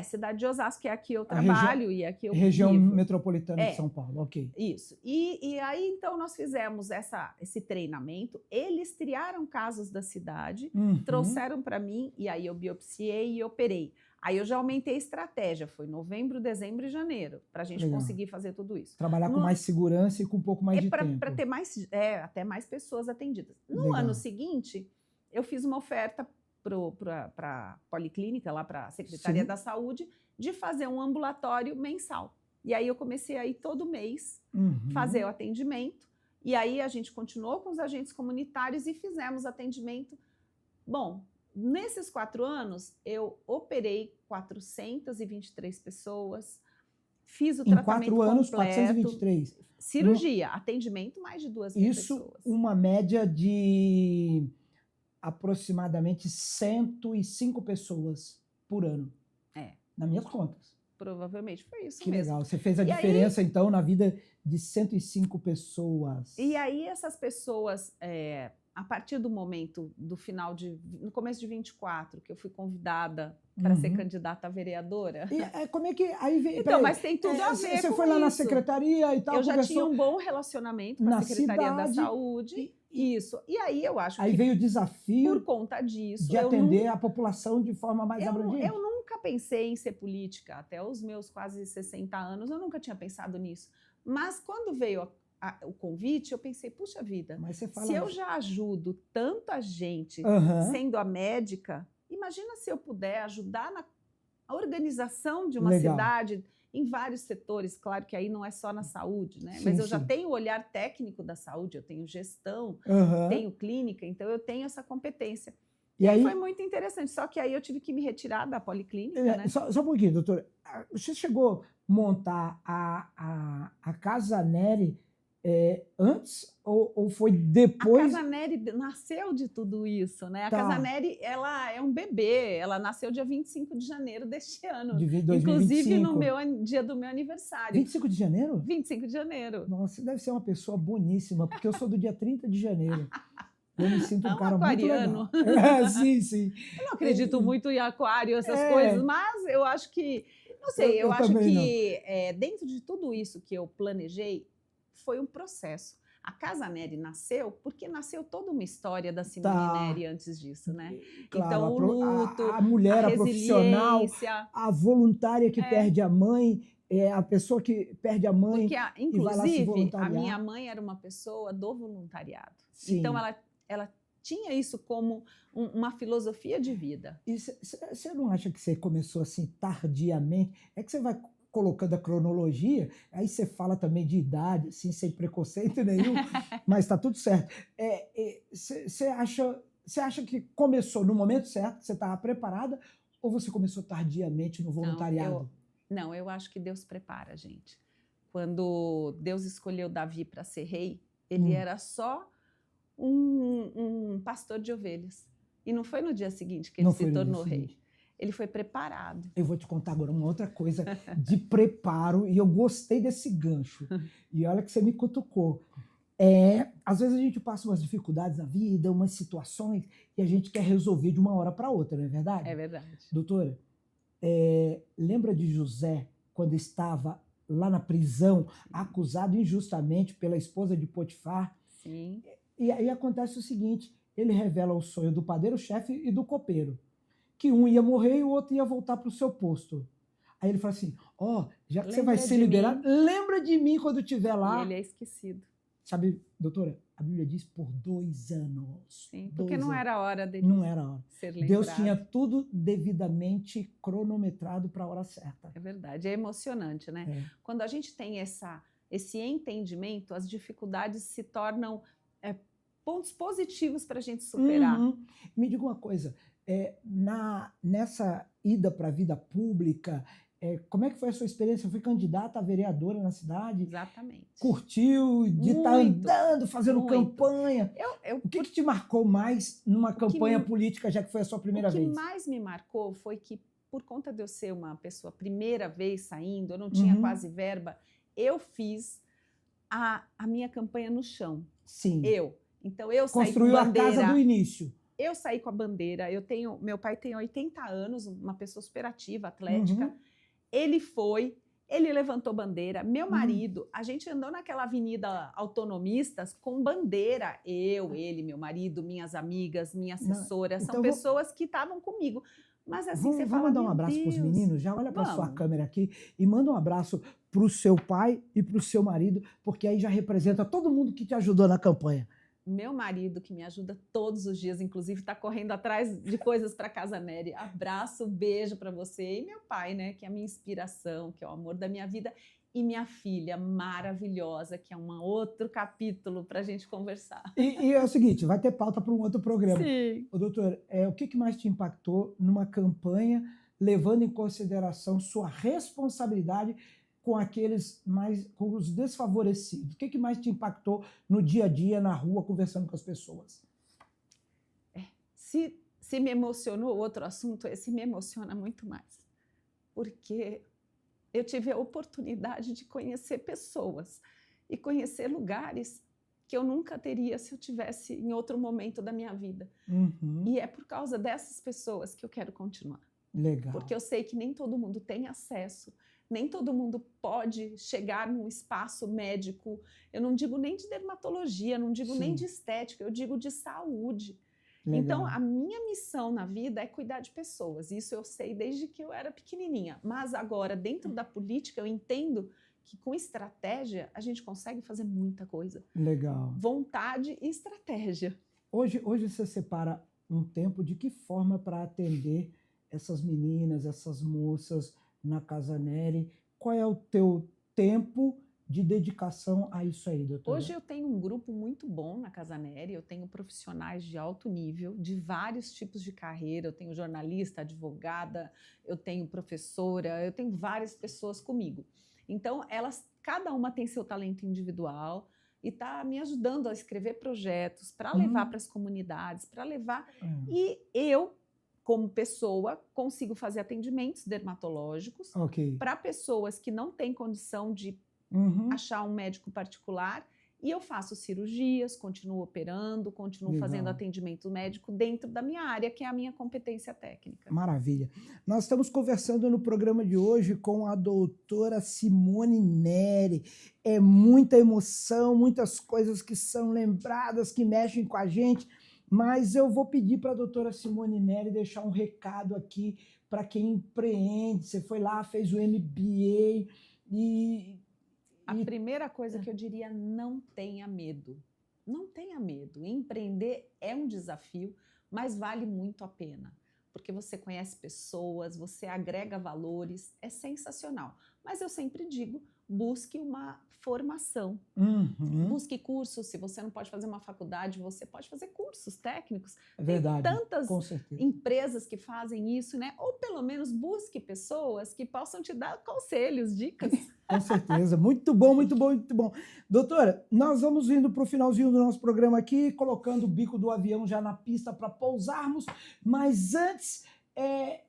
Cidade de Osasco, que é aqui eu trabalho e aqui eu região vivo. metropolitana de São Paulo, ok. Isso. E aí, então, nós fizemos esse treinamento, eles triaram casos da cidade, trouxeram para mim, e aí eu biopsiei e operei. Aí eu já aumentei a estratégia, foi novembro, dezembro e janeiro, para a gente conseguir fazer tudo isso. Trabalhar com mais segurança e com um pouco mais de tempo. Para ter até mais pessoas atendidas. No ano seguinte, eu fiz uma oferta para a Policlínica, lá para a Secretaria da Saúde, de fazer um ambulatório mensal. E aí eu comecei a ir todo mês fazer o atendimento, e aí a gente continuou com os agentes comunitários e fizemos atendimento. Bom, nesses 4 anos, eu operei 423 pessoas, fiz o tratamento completo. Em 4 anos, 423? Cirurgia, atendimento, mais de 2.000 pessoas. Isso, uma média de aproximadamente 105 pessoas por ano. Nas minhas contas. Provavelmente foi isso mesmo. Que legal. Você fez a e diferença, aí, então, na vida de 105 pessoas. E aí, essas pessoas... a partir do momento no começo de 24, que eu fui convidada para ser candidata a vereadora. E como é que aí veio? Então, mas tem tudo a ver com Você foi lá na secretaria e tal. Eu já tinha um bom relacionamento com a Secretaria da Saúde. Isso. E aí eu acho que... Aí veio o desafio... Por conta disso... De atender a população de forma mais abrangente. Eu nunca pensei em ser política. Até os meus quase 60 anos, eu nunca tinha pensado nisso. Mas quando veio o convite, eu pensei, puxa vida, se eu já ajudo tanta gente sendo a médica, imagina se eu puder ajudar na organização de uma cidade em vários setores. Claro que aí não é só na saúde, né? Mas eu já tenho o olhar técnico da saúde, eu tenho gestão, tenho clínica, então eu tenho essa competência. E aí foi muito interessante, só que aí eu tive que me retirar da policlínica, né? Só um pouquinho, doutora. Você chegou a montar a Casa Nery antes ou foi depois? A Casa Nery nasceu de tudo isso, né? A Casa Nery, ela é um bebê, ela nasceu dia 25 de janeiro deste ano. De 2025. Inclusive no dia do meu aniversário. 25 de janeiro? 25 de janeiro. Nossa, você deve ser uma pessoa boníssima, porque eu sou do dia 30 de janeiro. Eu me sinto um cara aquariano. muito legal. Sim. Eu não acredito muito em aquário, essas coisas, mas eu acho que... Não sei, eu acho que dentro de tudo isso que eu planejei, foi um processo. A Casa Nery nasceu porque nasceu toda uma história da Simone Nery antes disso, né? Claro, então, o luto, a mulher, a profissional, a voluntária que perde a mãe, a pessoa que perde a mãe. Porque, inclusive, a minha mãe era uma pessoa do voluntariado. Sim. Então, ela tinha isso como uma filosofia de vida. E você não acha que você começou assim tardiamente? É que você vai colocando a cronologia, aí você fala também de idade, assim, sem preconceito nenhum, mas está tudo certo. Você acha que começou no momento certo, que você estava preparada, ou você começou tardiamente no voluntariado? Eu acho que Deus prepara a gente. Quando Deus escolheu Davi para ser rei, ele era só um pastor de ovelhas. E não foi no dia seguinte que ele se tornou rei. Ele foi preparado. Eu vou te contar agora uma outra coisa de preparo, e eu gostei desse gancho. E olha que você me cutucou. Às vezes a gente passa umas dificuldades na vida, umas situações, e a gente quer resolver de uma hora para outra, não é verdade? É verdade. Doutora, lembra de José, quando estava lá na prisão, acusado injustamente pela esposa de Potifar. Sim. E aí acontece o seguinte, ele revela o sonho do padeiro-chefe e do copeiro, que um ia morrer e o outro ia voltar para o seu posto. Aí ele fala assim, já que você vai ser liberado, lembra de mim quando estiver lá. E ele é esquecido. Sabe, doutora, a Bíblia diz por 2 anos. Sim, porque não era a hora dele ser lembrado. Deus tinha tudo devidamente cronometrado para a hora certa. É verdade, é emocionante, né? É. Quando a gente tem esse entendimento, as dificuldades se tornam pontos positivos para a gente superar. Uhum. Me diga uma coisa, nessa ida para a vida pública, como é que foi a sua experiência? Foi candidata a vereadora na cidade? Exatamente. Curtiu de estar andando, fazendo campanha? O que te marcou mais numa campanha política, já que foi a sua primeira vez? O que mais me marcou foi que, por conta de eu ser uma pessoa primeira vez saindo, eu não tinha quase verba, eu fiz a minha campanha no chão. Sim. Então eu saí construiu a casa do início. Eu saí com a bandeira. Meu pai tem 80 anos, uma pessoa super ativa, atlética. Ele levantou bandeira. Meu marido, a gente andou naquela avenida Autonomistas com bandeira. Ele, meu marido, minhas amigas, minha assessora, são pessoas que estavam comigo. Mas assim, você fala, vamos mandar um abraço para os meninos? Já olha para a sua câmera aqui e manda um abraço para o seu pai e para o seu marido, porque aí já representa todo mundo que te ajudou na campanha. Meu marido, que me ajuda todos os dias, inclusive está correndo atrás de coisas para Casa Nery. Abraço, beijo para você. E meu pai, né, que é a minha inspiração, que é o amor da minha vida. E minha filha maravilhosa, que é um outro capítulo para a gente conversar. E é o seguinte, vai ter pauta para um outro programa. Sim. Doutor, o que mais te impactou numa campanha, levando em consideração sua responsabilidade com os desfavorecidos? O que mais te impactou no dia a dia, na rua, conversando com as pessoas? Se me emocionou outro assunto, esse me emociona muito mais. Porque eu tive a oportunidade de conhecer pessoas e conhecer lugares que eu nunca teria se eu tivesse em outro momento da minha vida. E é por causa dessas pessoas que eu quero continuar. Legal. Porque eu sei que nem todo mundo tem acesso, nem todo mundo pode chegar num espaço médico. Eu não digo nem de dermatologia, não digo nem de estética, eu digo de saúde. Legal. Então, a minha missão na vida é cuidar de pessoas. Isso eu sei desde que eu era pequenininha. Mas agora, dentro da política, eu entendo que com estratégia a gente consegue fazer muita coisa. Legal. Vontade e estratégia. Hoje você separa um tempo de que forma para atender essas meninas, essas moças na Casa Nery? Qual é o teu tempo de dedicação a isso aí, doutora? Hoje eu tenho um grupo muito bom na Casa Nery, eu tenho profissionais de alto nível, de vários tipos de carreira, eu tenho jornalista, advogada, eu tenho professora, eu tenho várias pessoas comigo. Então, cada uma tem seu talento individual e está me ajudando a escrever projetos para levar para as comunidades, para levar... E eu, como pessoa, consigo fazer atendimentos dermatológicos para pessoas que não têm condição de achar um médico particular, e eu faço cirurgias, continuo operando, continuo fazendo atendimento médico dentro da minha área, que é a minha competência técnica. Maravilha. Nós estamos conversando no programa de hoje com a doutora Simone Nery. É muita emoção, muitas coisas que são lembradas, que mexem com a gente, mas eu vou pedir para a doutora Simone Nery deixar um recado aqui para quem empreende. Você foi lá, fez o MBA e... A primeira coisa que eu diria, não tenha medo. Não tenha medo. Empreender é um desafio, mas vale muito a pena. Porque você conhece pessoas, você agrega valores, é sensacional. Mas eu sempre digo, busque uma formação. Busque cursos. Se você não pode fazer uma faculdade, você pode fazer cursos técnicos. É verdade, tem tantas com certeza. empresas que fazem isso, né? Ou pelo menos busque pessoas que possam te dar conselhos, dicas. Com certeza. Muito bom, muito bom, muito bom. Doutora, nós vamos indo para o finalzinho do nosso programa aqui, colocando o bico do avião já na pista para pousarmos. Mas antes,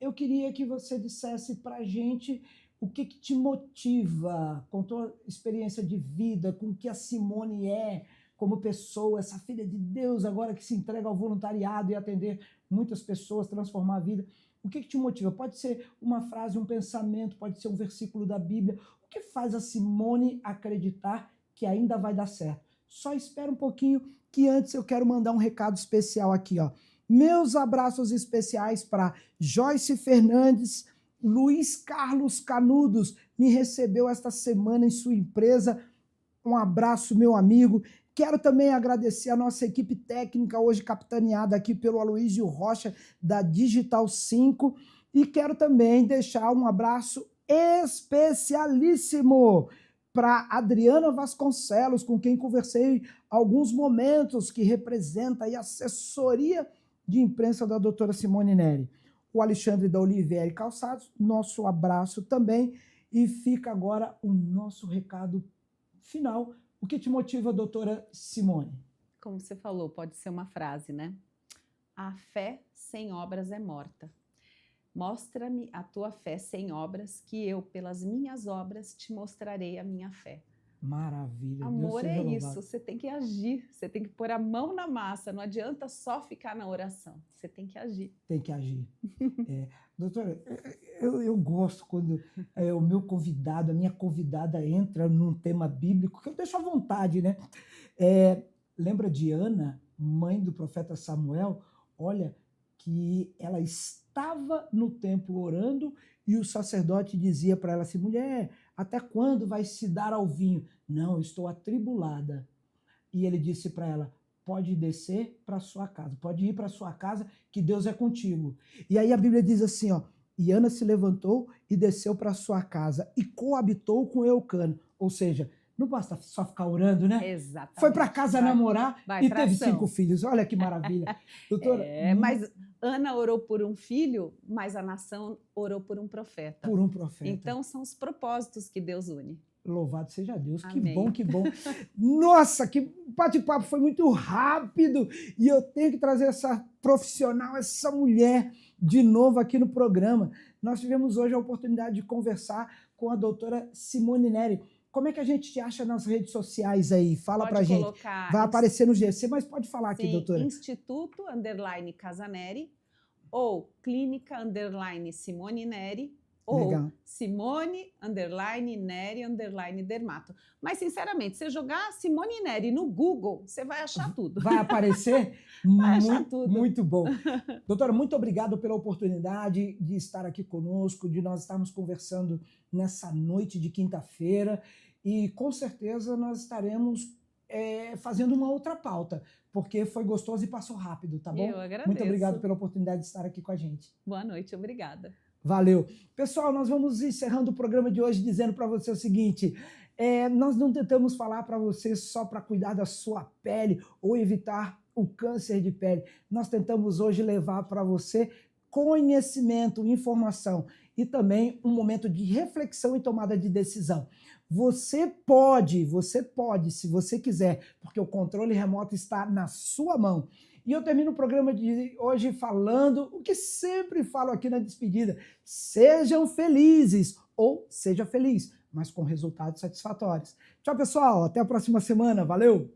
eu queria que você dissesse para a gente o que te motiva, com tua experiência de vida, com o que a Simone é como pessoa, essa filha de Deus agora que se entrega ao voluntariado e atender muitas pessoas, transformar a vida. O que te motiva? Pode ser uma frase, um pensamento, pode ser um versículo da Bíblia. O que faz a Simone acreditar que ainda vai dar certo? Só espera um pouquinho, que antes eu quero mandar um recado especial aqui, ó. Meus abraços especiais para Joyce Fernandes, Luiz Carlos Canudos, me recebeu esta semana em sua empresa. Um abraço, meu amigo. Quero também agradecer a nossa equipe técnica, hoje capitaneada aqui pelo Aloysio Rocha, da Digital 5. E quero também deixar um abraço especialíssimo para Adriana Vasconcelos, com quem conversei alguns momentos, que representa a assessoria de imprensa da doutora Simone Neri. O Alexandre da Oliveira Calçados, nosso abraço também. E fica agora o nosso recado final. O que te motiva, doutora Simone? Como você falou, pode ser uma frase, né? A fé sem obras é morta. Mostra-me a tua fé sem obras, que eu, pelas minhas obras, te mostrarei a minha fé. Maravilha. Amor é isso, você tem que agir, você tem que pôr a mão na massa, não adianta só ficar na oração, você tem que agir. Tem que agir. Doutora, eu gosto quando o meu convidado, a minha convidada entra num tema bíblico, que eu deixo à vontade, né? Lembra de Ana, mãe do profeta Samuel? Olha, que ela estava no templo orando e o sacerdote dizia para ela assim, mulher, até quando vai se dar ao vinho? Não, eu estou atribulada. E ele disse para ela, pode descer para sua casa, pode ir para sua casa, que Deus é contigo. E aí a Bíblia diz assim, ó, e Ana se levantou e desceu para sua casa e coabitou com Eucana. Ou seja, não basta só ficar orando, né? Exatamente. Foi para casa namorar e teve 5 filhos. Olha que maravilha. Doutora, mas Ana orou por um filho, mas a nação orou por um profeta. Por um profeta. Então são os propósitos que Deus une. Louvado seja Deus. Amém. Que bom, que bom. Nossa, que bate-papo foi muito rápido. E eu tenho que trazer essa profissional, essa mulher, de novo aqui no programa. Nós tivemos hoje a oportunidade de conversar com a doutora Simone Neri. Como é que a gente te acha nas redes sociais aí? Fala pra gente. Vai aparecer no GC, mas pode falar aqui, doutora. Instituto_Casaneri ou Clínica_Simone Neri ou Legal. Simone_Neri_Dermato. Mas, sinceramente, se jogar Simone Neri no Google, você vai achar tudo. Vai aparecer? Vai achar tudo. Muito bom. Doutora, muito obrigado pela oportunidade de estar aqui conosco, de nós estarmos conversando nessa noite de quinta-feira. E, com certeza, nós estaremos fazendo uma outra pauta, porque foi gostoso e passou rápido, tá bom? Eu agradeço. Muito obrigado pela oportunidade de estar aqui com a gente. Boa noite, obrigada. Valeu. Pessoal, nós vamos encerrando o programa de hoje dizendo para você o seguinte, nós não tentamos falar para você só para cuidar da sua pele ou evitar o câncer de pele. Nós tentamos hoje levar para você conhecimento, informação e também um momento de reflexão e tomada de decisão. Você pode, se você quiser, porque o controle remoto está na sua mão. E eu termino o programa de hoje falando o que sempre falo aqui na despedida. Sejam felizes ou seja feliz, mas com resultados satisfatórios. Tchau, pessoal. Até a próxima semana. Valeu!